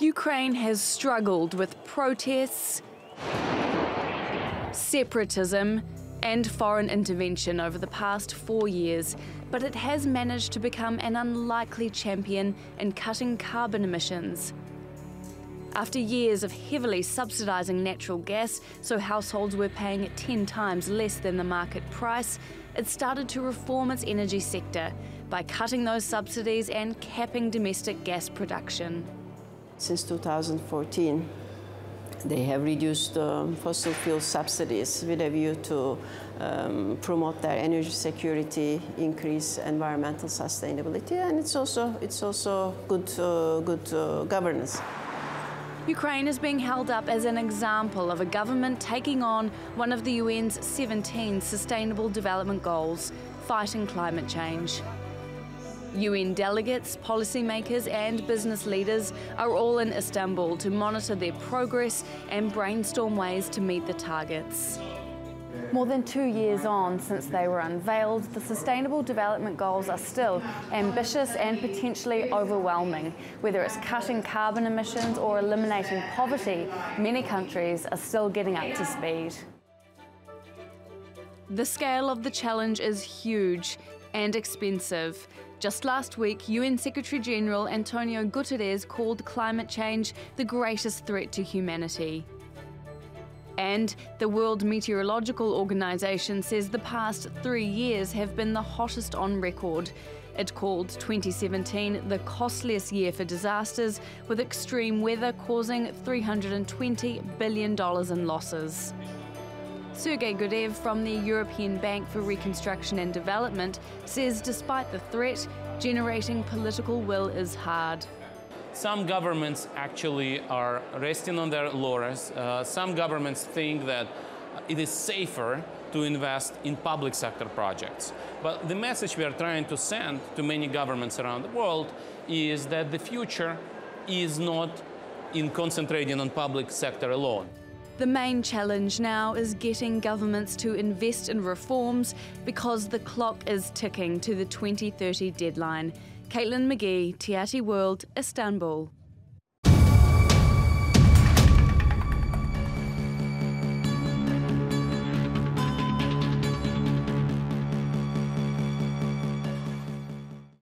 Ukraine has struggled with protests, separatism, and foreign intervention over the past 4 years, but it has managed to become an unlikely champion in cutting carbon emissions. After years of heavily subsidising natural gas, so households were paying 10 times less than the market price, it started to reform its energy sector by cutting those subsidies and capping domestic gas production. Since 2014, they have reduced fossil fuel subsidies with a view to promote their energy security, increase environmental sustainability, and it's also good governance. Ukraine is being held up as an example of a government taking on one of the UN's 17 Sustainable Development Goals, fighting climate change. UN delegates, policymakers and business leaders are all in Istanbul to monitor their progress and brainstorm ways to meet the targets. More than 2 years on since they were unveiled, the Sustainable Development Goals are still ambitious and potentially overwhelming. Whether it's cutting carbon emissions or eliminating poverty, many countries are still getting up to speed. The scale of the challenge is huge and expensive. Just last week, UN Secretary-General Antonio Guterres called climate change the greatest threat to humanity. And the World Meteorological Organization says the past 3 years have been the hottest on record. It called 2017 the costliest year for disasters, with extreme weather causing $320 billion in losses. Sergei Gudev from the European Bank for Reconstruction and Development says despite the threat, generating political will is hard. Some governments actually are resting on their laurels. Some governments think that it is safer to invest in public sector projects. But the message we are trying to send to many governments around the world is that the future is not in concentrating on public sector alone. The main challenge now is getting governments to invest in reforms because the clock is ticking to the 2030 deadline. Caitlin McGee, TRT World, Istanbul.